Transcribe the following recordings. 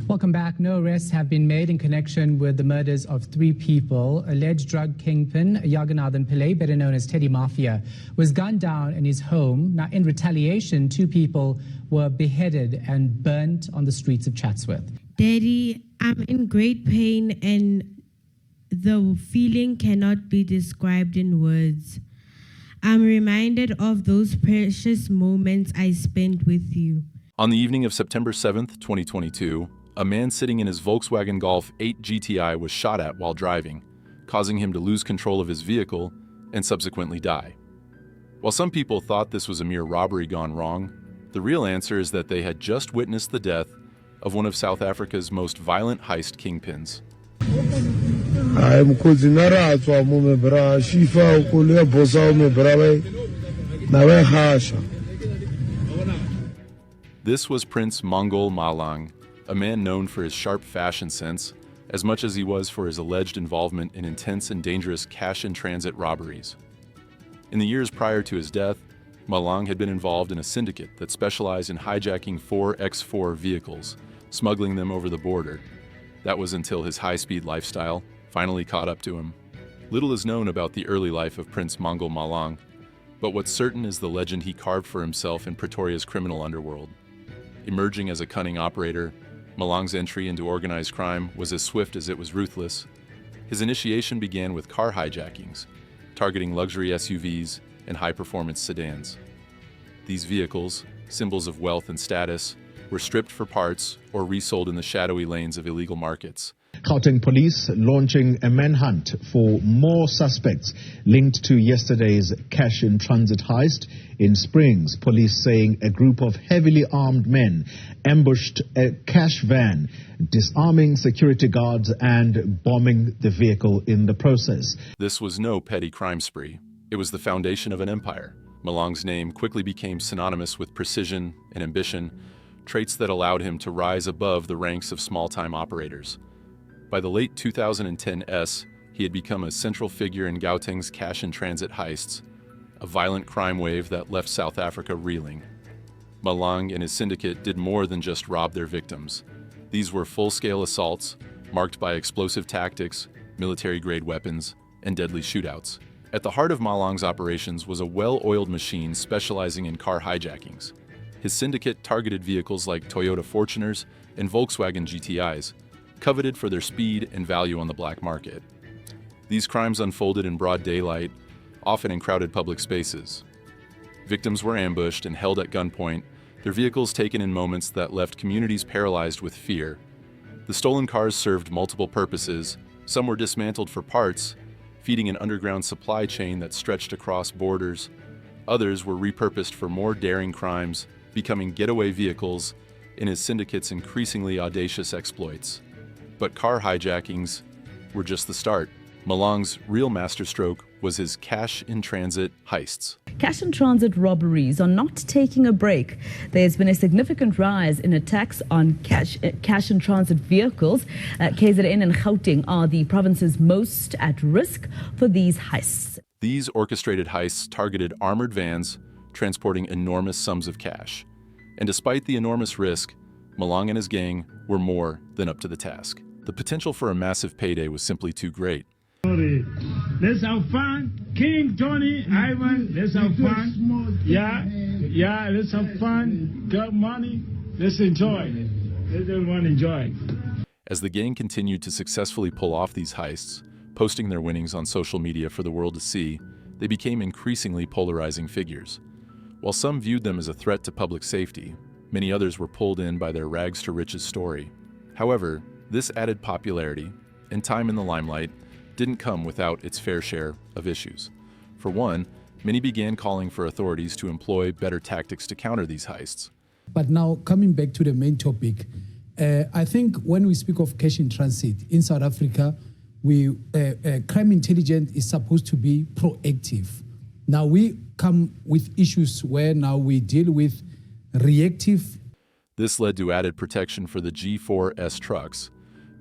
Welcome back. No arrests have been made in connection with the murders of 3 people. Alleged drug kingpin Yaganathan Pillay, better known as Teddy Mafia, was gunned down in his home. Now, in retaliation, 2 people were beheaded and burnt on the streets of Chatsworth. Daddy, I'm in great pain and the feeling cannot be described in words. I'm reminded of those precious moments I spent with you. On the evening of September 7th, 2022, a man sitting in his Volkswagen Golf 8 GTI was shot at while driving, causing him to lose control of his vehicle and subsequently die. While some people thought this was a mere robbery gone wrong, the real answer is that they had just witnessed the death of one of South Africa's most violent heist kingpins. This was Prince Mongol Malang, a man known for his sharp fashion sense, as much as he was for his alleged involvement in intense and dangerous cash-in-transit robberies. In the years prior to his death, Malang had been involved in a syndicate that specialized in hijacking 4x4 vehicles, smuggling them over the border. That was until his high-speed lifestyle finally caught up to him. Little is known about the early life of Prince Mongol Malang, but what's certain is the legend he carved for himself in Pretoria's criminal underworld. Emerging as a cunning operator, Malang's entry into organized crime was as swift as it was ruthless. His initiation began with car hijackings, targeting luxury SUVs and high-performance sedans. These vehicles, symbols of wealth and status, were stripped for parts or resold in the shadowy lanes of illegal markets. Gauteng police launching a manhunt for more suspects linked to yesterday's cash-in-transit heist in Springs. Police saying a group of heavily armed men ambushed a cash van, disarming security guards and bombing the vehicle in the process. This was no petty crime spree. It was the foundation of an empire. Malang's name quickly became synonymous with precision and ambition, traits that allowed him to rise above the ranks of small-time operators. By the late 2010s, he had become a central figure in Gauteng's cash-in-transit heists, a violent crime wave that left South Africa reeling. Malang and his syndicate did more than just rob their victims. These were full-scale assaults, marked by explosive tactics, military-grade weapons, and deadly shootouts. At the heart of Malang's operations was a well-oiled machine specializing in car hijackings. His syndicate targeted vehicles like Toyota Fortuners and Volkswagen GTIs, coveted for their speed and value on the black market. These crimes unfolded in broad daylight, often in crowded public spaces. Victims were ambushed and held at gunpoint, their vehicles taken in moments that left communities paralyzed with fear. The stolen cars served multiple purposes. Some were dismantled for parts, feeding an underground supply chain that stretched across borders. Others were repurposed for more daring crimes, becoming getaway vehicles in his syndicate's increasingly audacious exploits. But car hijackings were just the start. Malang's real masterstroke was his cash-in-transit heists. Cash-in-transit robberies are not taking a break. There's been a significant rise in attacks on cash-in-transit vehicles. KZN and Gauteng are the provinces most at risk for these heists. These orchestrated heists targeted armored vans transporting enormous sums of cash. And despite the enormous risk, Malang and his gang were more than up to the task. The potential for a massive payday was simply too great. Let's have fun. King, Tony, Ivan, let's have fun. Yeah, let's have fun. Got money. Let's enjoy. Let everyone enjoy. As the gang continued to successfully pull off these heists, posting their winnings on social media for the world to see, they became increasingly polarizing figures. While some viewed them as a threat to public safety, many others were pulled in by their rags-to-riches story. However, this added popularity and time in the limelight didn't come without its fair share of issues. For one, many began calling for authorities to employ better tactics to counter these heists. But now, coming back to the main topic, I think when we speak of cash in transit in South Africa, crime intelligence is supposed to be proactive. Now we come with issues where now we deal with reactive. This led to added protection for the G4S trucks,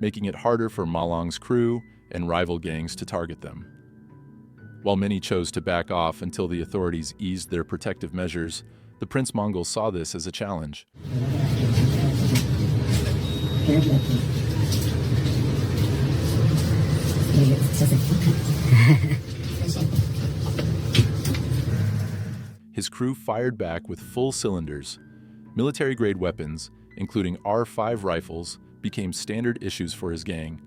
making it harder for Malang's crew and rival gangs to target them. While many chose to back off until the authorities eased their protective measures, the Prince Mongol saw this as a challenge. His crew fired back with full cylinders. Military-grade weapons, including R5 rifles, became standard issues for his gang.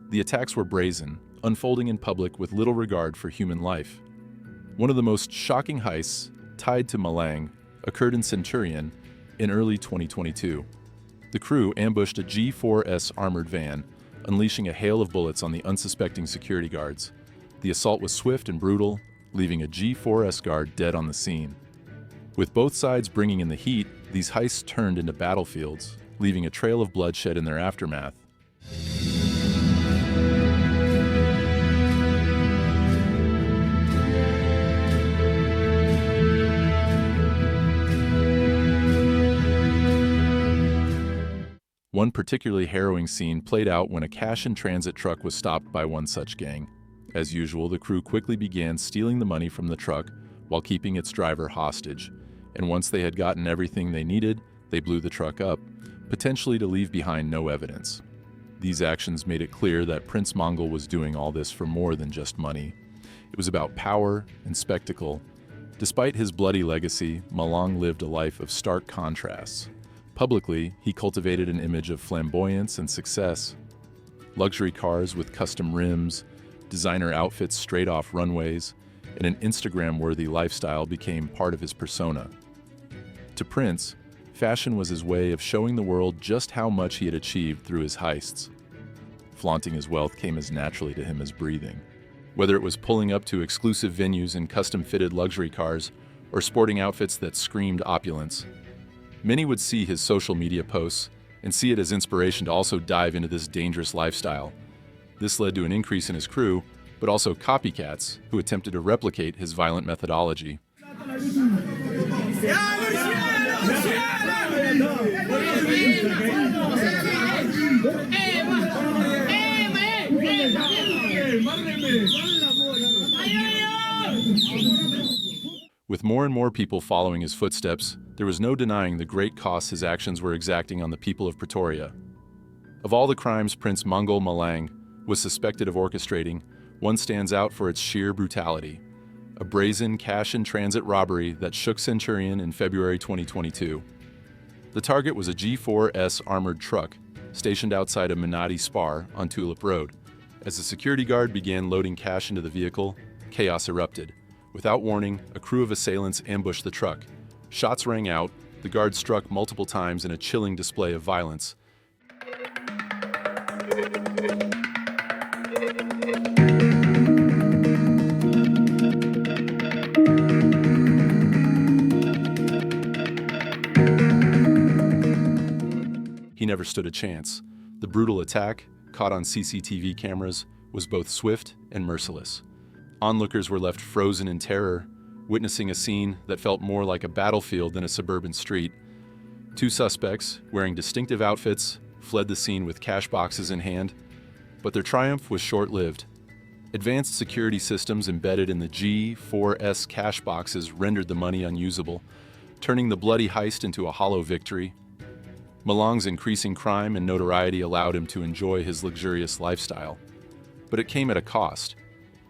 The attacks were brazen, unfolding in public with little regard for human life. One of the most shocking heists, tied to Malang, occurred in Centurion in early 2022. The crew ambushed a G4S armored van, unleashing a hail of bullets on the unsuspecting security guards. The assault was swift and brutal, leaving a G4S guard dead on the scene. With both sides bringing in the heat, these heists turned into battlefields, leaving a trail of bloodshed in their aftermath. One particularly harrowing scene played out when a cash-in-transit truck was stopped by one such gang. As usual, the crew quickly began stealing the money from the truck while keeping its driver hostage. And once they had gotten everything they needed, they blew the truck up, potentially to leave behind no evidence. These actions made it clear that Prince Mongol was doing all this for more than just money. It was about power and spectacle. Despite his bloody legacy, Malang lived a life of stark contrasts. Publicly, he cultivated an image of flamboyance and success. Luxury cars with custom rims, designer outfits straight off runways, and an Instagram-worthy lifestyle became part of his persona. To Prince, fashion was his way of showing the world just how much he had achieved through his heists. Flaunting his wealth came as naturally to him as breathing. Whether it was pulling up to exclusive venues in custom-fitted luxury cars or sporting outfits that screamed opulence, many would see his social media posts and see it as inspiration to also dive into this dangerous lifestyle. This led to an increase in his crew, but also copycats who attempted to replicate his violent methodology. With more and more people following his footsteps, there was no denying the great costs his actions were exacting on the people of Pretoria. Of all the crimes Prince Mongol Malang was suspected of orchestrating, one stands out for its sheer brutality: a brazen cash-in-transit robbery that shook Centurion in February 2022. The target was a G4S armored truck stationed outside of Minati Spar on Tulip Road. As the security guard began loading cash into the vehicle, chaos erupted. Without warning, a crew of assailants ambushed the truck. Shots rang out, the guard struck multiple times in a chilling display of violence. He never stood a chance. The brutal attack, caught on CCTV cameras, was both swift and merciless. Onlookers were left frozen in terror, witnessing a scene that felt more like a battlefield than a suburban street. Two suspects, wearing distinctive outfits, fled the scene with cash boxes in hand, but their triumph was short-lived. Advanced security systems embedded in the G4S cash boxes rendered the money unusable, turning the bloody heist into a hollow victory. Malang's increasing crime and notoriety allowed him to enjoy his luxurious lifestyle, but it came at a cost.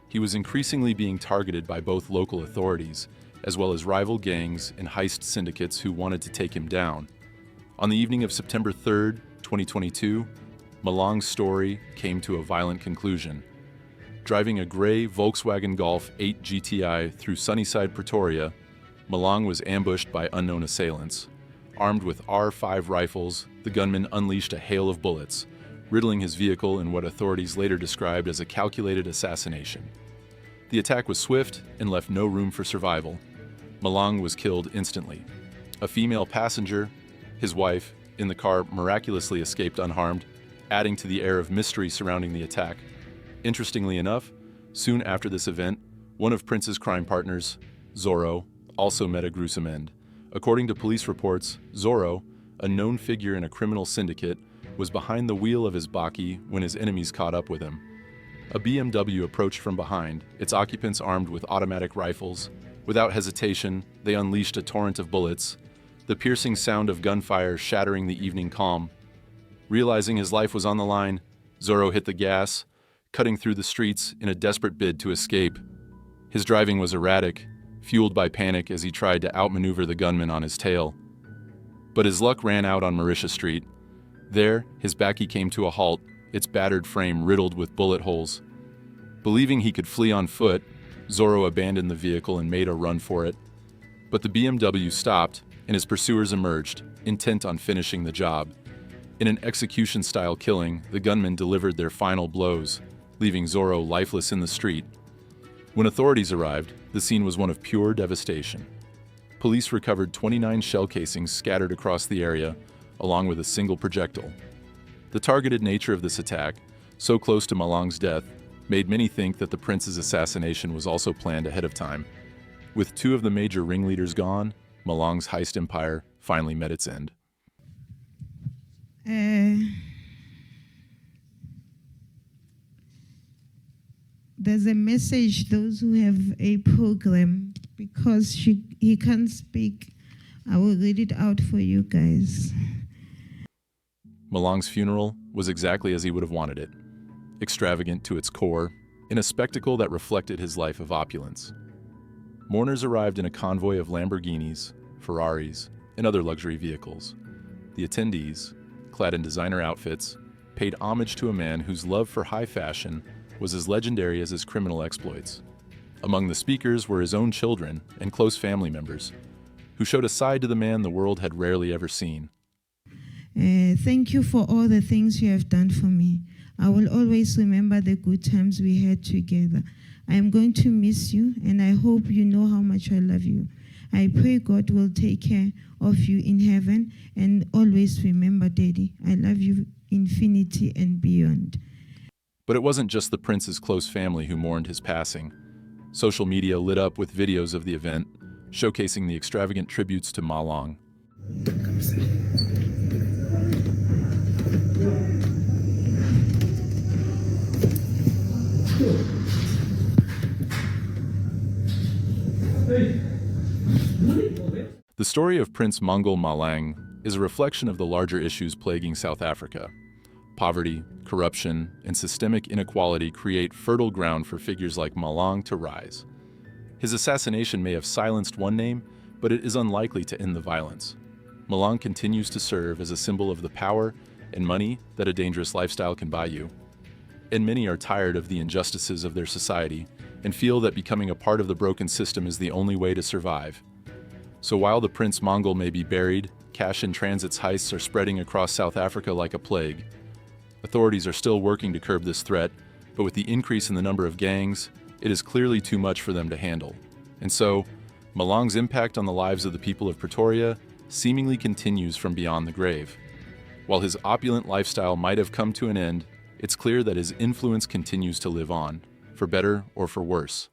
He was increasingly being targeted by both local authorities, as well as rival gangs and heist syndicates who wanted to take him down. On the evening of September 3rd, 2022, Malang's story came to a violent conclusion. Driving a gray Volkswagen Golf 8 GTI through Sunnyside, Pretoria, Malang was ambushed by unknown assailants. Armed with R5 rifles, the gunmen unleashed a hail of bullets, riddling his vehicle in what authorities later described as a calculated assassination. The attack was swift and left no room for survival. Malang was killed instantly. A female passenger, his wife, in the car miraculously escaped unharmed, adding to the air of mystery surrounding the attack. Interestingly enough, soon after this event, one of Prince's crime partners, Zorro, also met a gruesome end. According to police reports, Zorro, a known figure in a criminal syndicate, was behind the wheel of his bakkie when his enemies caught up with him. A BMW approached from behind, its occupants armed with automatic rifles. Without hesitation, they unleashed a torrent of bullets, the piercing sound of gunfire shattering the evening calm. Realizing his life was on the line, Zorro hit the gas, cutting through the streets in a desperate bid to escape. His driving was erratic, fueled by panic as he tried to outmaneuver the gunman on his tail. But his luck ran out on Mauritius Street. There, his backy came to a halt, its battered frame riddled with bullet holes. Believing he could flee on foot, Zorro abandoned the vehicle and made a run for it. But the BMW stopped, and his pursuers emerged, intent on finishing the job. In an execution-style killing, the gunmen delivered their final blows, leaving Zorro lifeless in the street. When authorities arrived, the scene was one of pure devastation. Police recovered 29 shell casings scattered across the area, along with a single projectile. The targeted nature of this attack, so close to Malang's death, made many think that the prince's assassination was also planned ahead of time. With two of the major ringleaders gone, Malang's heist empire finally met its end. There's a message, those who have a program, because he can't speak. I will read it out for you guys. Malang's funeral was exactly as he would have wanted it, extravagant to its core, in a spectacle that reflected his life of opulence. Mourners arrived in a convoy of Lamborghinis, Ferraris, and other luxury vehicles. The attendees, clad in designer outfits, paid homage to a man whose love for high fashion was as legendary as his criminal exploits. Among the speakers were his own children and close family members, who showed a side to the man the world had rarely ever seen. Thank you for all the things you have done for me. I will always remember the good times we had together. I am going to miss you, and I hope you know how much I love you. I pray God will take care of you in heaven, and always remember, Daddy, I love you infinity and beyond. But it wasn't just the prince's close family who mourned his passing. Social media lit up with videos of the event, showcasing the extravagant tributes to Malang. The story of Prince Mongol Malang is a reflection of the larger issues plaguing South Africa. Poverty, corruption, and systemic inequality create fertile ground for figures like Malang to rise. His assassination may have silenced one name, but it is unlikely to end the violence. Malang continues to serve as a symbol of the power and money that a dangerous lifestyle can buy you. And many are tired of the injustices of their society and feel that becoming a part of the broken system is the only way to survive. So while the Prince Mongol may be buried, cash in transit's heists are spreading across South Africa like a plague. Authorities are still working to curb this threat, but with the increase in the number of gangs, it is clearly too much for them to handle. And so, Malang's impact on the lives of the people of Pretoria seemingly continues from beyond the grave. While his opulent lifestyle might have come to an end, it's clear that his influence continues to live on, for better or for worse.